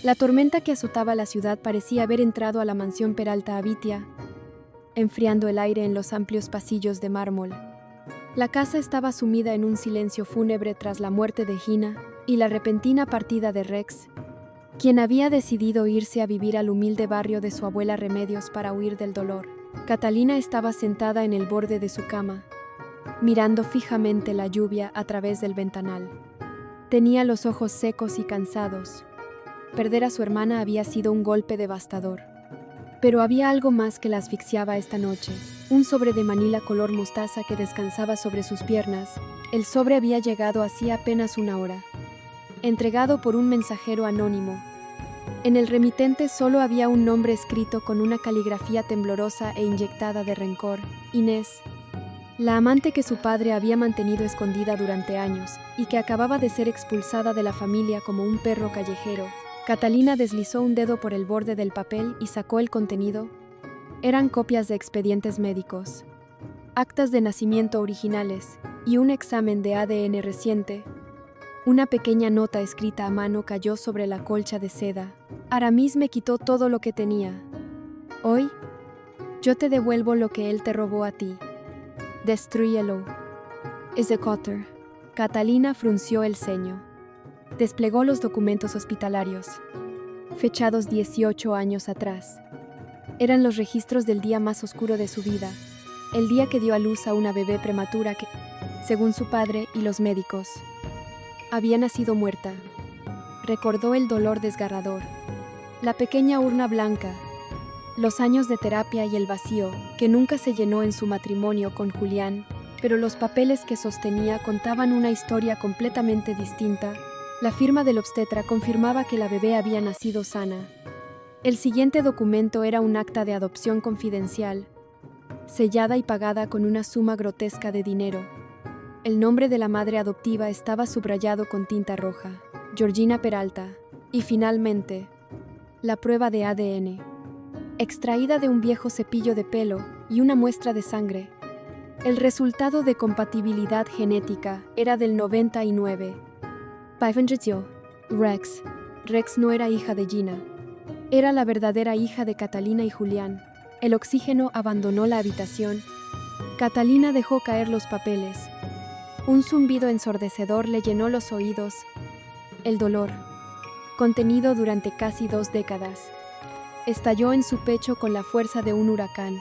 La tormenta que azotaba la ciudad parecía haber entrado a la mansión Peralta Abitia, enfriando el aire en los amplios pasillos de mármol. La casa estaba sumida en un silencio fúnebre tras la muerte de Gina y la repentina partida de Rex, quien había decidido irse a vivir al humilde barrio de su abuela Remedios para huir del dolor. Catalina estaba sentada en el borde de su cama, mirando fijamente la lluvia a través del ventanal. Tenía los ojos secos y cansados. Perder a su hermana había sido un golpe devastador. Pero había algo más que la asfixiaba esta noche. Un sobre de manila color mostaza que descansaba sobre sus piernas. El sobre había llegado hacía apenas una hora, entregado por un mensajero anónimo. En el remitente solo había un nombre escrito con una caligrafía temblorosa e inyectada de rencor: Inés, la amante que su padre había mantenido escondida durante años y que acababa de ser expulsada de la familia como un perro callejero. Catalina deslizó un dedo por el borde del papel y sacó el contenido. Eran copias de expedientes médicos, actas de nacimiento originales y un examen de ADN reciente. Una pequeña nota escrita a mano cayó sobre la colcha de seda. Aramis me quitó todo lo que tenía. Hoy, yo te devuelvo lo que él te robó a ti. Destrúyelo. Executor. Catalina frunció el ceño. Desplegó los documentos hospitalarios, fechados 18 años atrás. Eran los registros del día más oscuro de su vida, el día que dio a luz a una bebé prematura que, según su padre y los médicos, había nacido muerta. Recordó el dolor desgarrador, la pequeña urna blanca, los años de terapia y el vacío que nunca se llenó en su matrimonio con Julián, pero los papeles que sostenía contaban una historia completamente distinta. La firma del obstetra confirmaba que la bebé había nacido sana. El siguiente documento era un acta de adopción confidencial, sellada y pagada con una suma grotesca de dinero. El nombre de la madre adoptiva estaba subrayado con tinta roja: Georgina Peralta. Y finalmente, la prueba de ADN, extraída de un viejo cepillo de pelo y una muestra de sangre. El resultado de compatibilidad genética era del 99. Rex. Rex no era hija de Gina. Era la verdadera hija de Catalina y Julián. El oxígeno abandonó la habitación. Catalina dejó caer los papeles. Un zumbido ensordecedor le llenó los oídos. El dolor, contenido durante casi 2 décadas, estalló en su pecho con la fuerza de un huracán.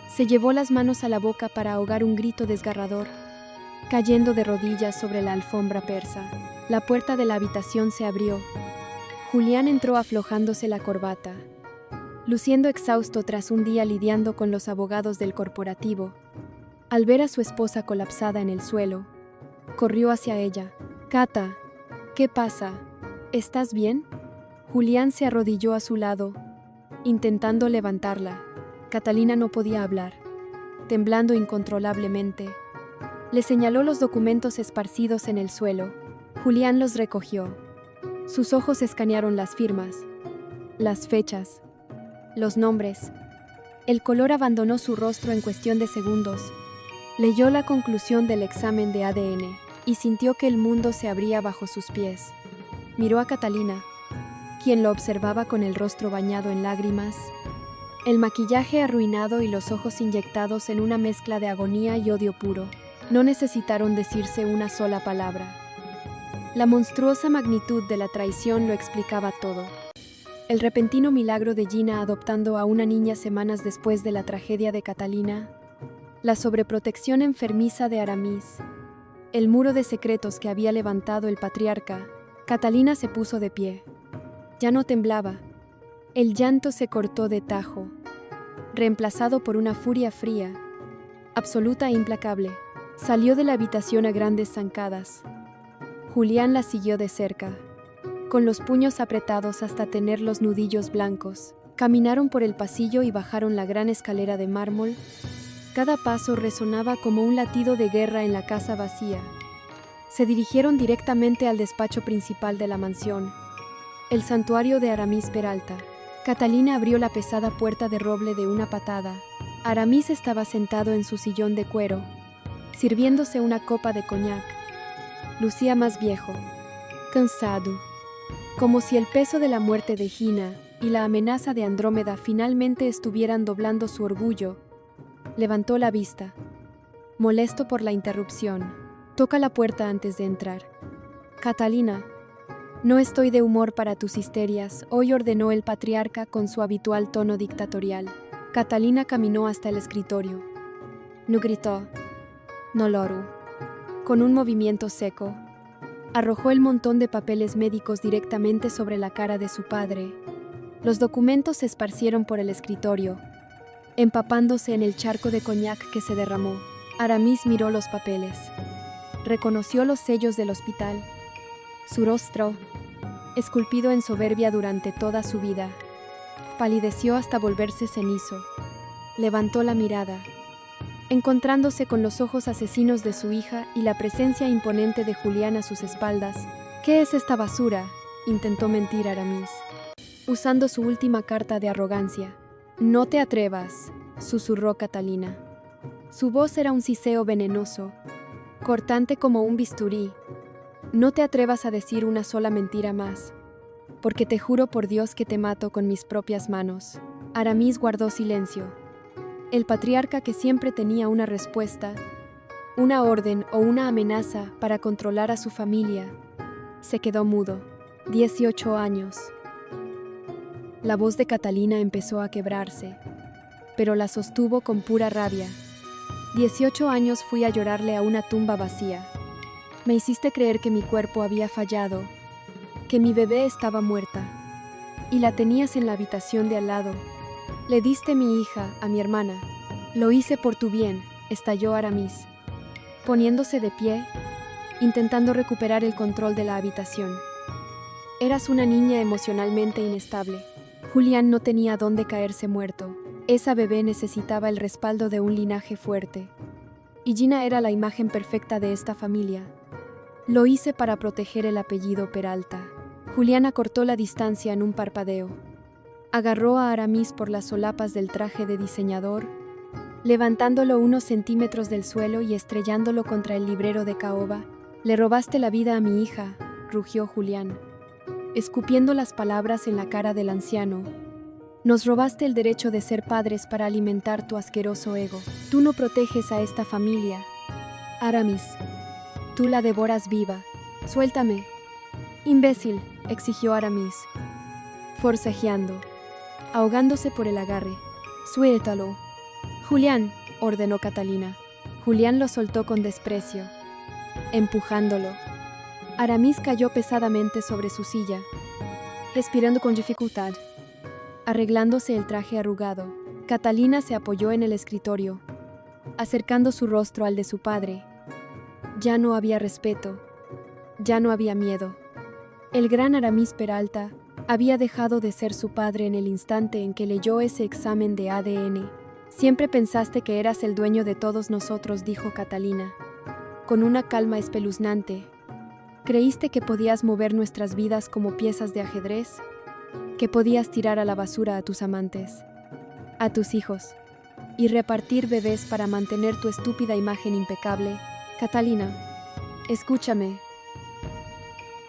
Se llevó las manos a la boca para ahogar un grito desgarrador, cayendo de rodillas sobre la alfombra persa. La puerta de la habitación se abrió. Julián entró aflojándose la corbata, luciendo exhausto tras un día lidiando con los abogados del corporativo. Al ver a su esposa colapsada en el suelo, corrió hacia ella. «Cata, ¿qué pasa? ¿Estás bien?» Julián se arrodilló a su lado, intentando levantarla. Catalina no podía hablar, temblando incontrolablemente. Le señaló los documentos esparcidos en el suelo. Julián los recogió. Sus ojos escanearon las firmas, las fechas, los nombres. El color abandonó su rostro en cuestión de segundos. Leyó la conclusión del examen de ADN y sintió que el mundo se abría bajo sus pies. Miró a Catalina, quien lo observaba con el rostro bañado en lágrimas, el maquillaje arruinado y los ojos inyectados en una mezcla de agonía y odio puro. No necesitaron decirse una sola palabra. La monstruosa magnitud de la traición lo explicaba todo. El repentino milagro de Gina adoptando a una niña semanas después de la tragedia de Catalina, la sobreprotección enfermiza de Aramis, el muro de secretos que había levantado el patriarca. Catalina se puso de pie. Ya no temblaba. El llanto se cortó de tajo, reemplazado por una furia fría, absoluta e implacable. Salió de la habitación a grandes zancadas. Julián la siguió de cerca, con los puños apretados hasta tener los nudillos blancos. Caminaron por el pasillo y bajaron la gran escalera de mármol. Cada paso resonaba como un latido de guerra en la casa vacía. Se dirigieron directamente al despacho principal de la mansión, el santuario de Aramis Peralta. Catalina abrió la pesada puerta de roble de una patada. Aramis estaba sentado en su sillón de cuero, sirviéndose una copa de coñac. Lucía más viejo, cansado, Como si el peso de la muerte de Gina y la amenaza de Andrómeda finalmente estuvieran doblando su orgullo, levantó la vista, molesto por la interrupción. Toca la puerta antes de entrar. Catalina, no estoy de humor para tus histerias, hoy ordenó el patriarca con su habitual tono dictatorial. Catalina caminó hasta el escritorio. No gritó, no loru. Con un movimiento seco, arrojó el montón de papeles médicos directamente sobre la cara de su padre. Los documentos se esparcieron por el escritorio, empapándose en el charco de coñac que se derramó. Aramis miró los papeles. Reconoció los sellos del hospital. Su rostro, esculpido en soberbia durante toda su vida, palideció hasta volverse cenizo. Levantó la mirada, encontrándose con los ojos asesinos de su hija y la presencia imponente de Julián a sus espaldas. ¿Qué es esta basura?, intentó mentir Aramis, usando su última carta de arrogancia. No te atrevas, susurró Catalina. Su voz era un siseo venenoso, cortante como un bisturí. No te atrevas a decir una sola mentira más, porque te juro por Dios que te mato con mis propias manos. Aramis guardó silencio. El patriarca, que siempre tenía una respuesta, una orden o una amenaza para controlar a su familia, se quedó mudo. 18 años. La voz de Catalina empezó a quebrarse, pero la sostuvo con pura rabia. 18 años fui a llorarle a una tumba vacía. Me hiciste creer que mi cuerpo había fallado, que mi bebé estaba muerta, y la tenías en la habitación de al lado. Le diste mi hija a mi hermana. Lo hice por tu bien, estalló Aramis, poniéndose de pie, intentando recuperar el control de la habitación. Eras una niña emocionalmente inestable. Julián no tenía dónde caerse muerto. Esa bebé necesitaba el respaldo de un linaje fuerte. Y Gina era la imagen perfecta de esta familia. Lo hice para proteger el apellido Peralta. Julián acortó la distancia en un parpadeo. Agarró a Aramis por las solapas del traje de diseñador, levantándolo unos centímetros del suelo y estrellándolo contra el librero de caoba. Le robaste la vida a mi hija, rugió Julián, escupiendo las palabras en la cara del anciano. Nos robaste el derecho de ser padres para alimentar tu asqueroso ego. Tú no proteges a esta familia. Aramis, tú la devoras viva. Suéltame. Imbécil, exigió Aramis, forcejeando, ahogándose por el agarre. Suéltalo. Julián, ordenó Catalina. Julián lo soltó con desprecio, empujándolo. Aramis cayó pesadamente sobre su silla, respirando con dificultad, arreglándose el traje arrugado. Catalina se apoyó en el escritorio, acercando su rostro al de su padre. Ya no había respeto, ya no había miedo. El gran Aramis Peralta había dejado de ser su padre en el instante en que leyó ese examen de ADN. Siempre pensaste que eras el dueño de todos nosotros, dijo Catalina, con una calma espeluznante. ¿Creíste que podías mover nuestras vidas como piezas de ajedrez? ¿Que podías tirar a la basura a tus amantes, a tus hijos, y repartir bebés para mantener tu estúpida imagen impecable? Catalina, escúchame.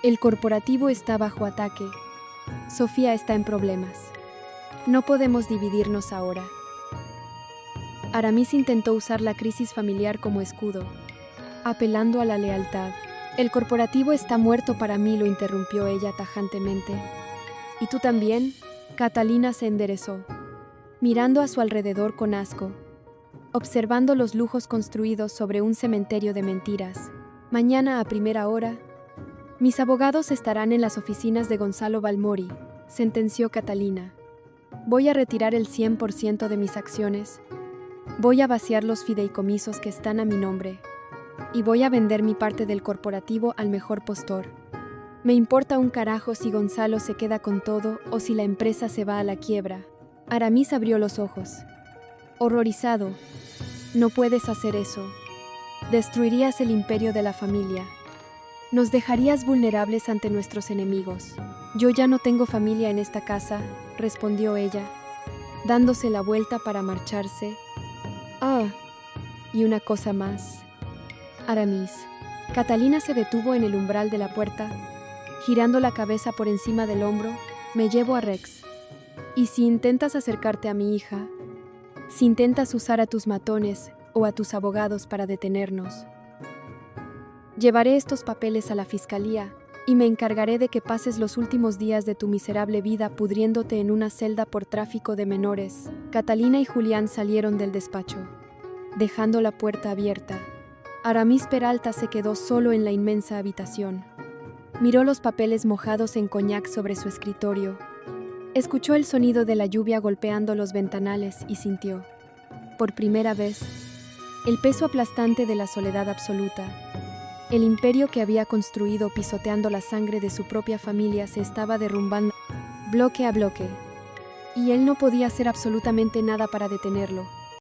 El corporativo está bajo ataque. Sofía está en problemas. No podemos dividirnos ahora. Aramis intentó usar la crisis familiar como escudo, apelando a la lealtad. El corporativo está muerto para mí, lo interrumpió ella tajantemente. ¿Y tú también? Catalina se enderezó, mirando a su alrededor con asco, observando los lujos construidos sobre un cementerio de mentiras. Mañana a primera hora, mis abogados estarán en las oficinas de Gonzalo Balmori, sentenció Catalina. Voy a retirar el 100% de mis acciones. Voy a vaciar los fideicomisos que están a mi nombre. Y voy a vender mi parte del corporativo al mejor postor. Me importa un carajo si Gonzalo se queda con todo o si la empresa se va a la quiebra. Aramis abrió los ojos, horrorizado. No puedes hacer eso. Destruirías el imperio de la familia. Nos dejarías vulnerables ante nuestros enemigos. Yo ya no tengo familia en esta casa, respondió ella, dándose la vuelta para marcharse. Ah, y una cosa más. Aramis. Catalina se detuvo en el umbral de la puerta, Girando la cabeza por encima del hombro, me llevo a Rex. Y si intentas acercarte a mi hija, si intentas usar a tus matones o a tus abogados para detenernos, llevaré estos papeles a la fiscalía y me encargaré de que pases los últimos días de tu miserable vida pudriéndote en una celda por tráfico de menores. Catalina y Julián salieron del despacho, dejando la puerta abierta. Aramis Peralta se quedó solo en la inmensa habitación. Miró los papeles mojados en coñac sobre su escritorio. Escuchó el sonido de la lluvia golpeando los ventanales y sintió, por primera vez, el peso aplastante de la soledad absoluta. El imperio que había construido pisoteando la sangre de su propia familia se estaba derrumbando bloque a bloque, y él no podía hacer absolutamente nada para detenerlo.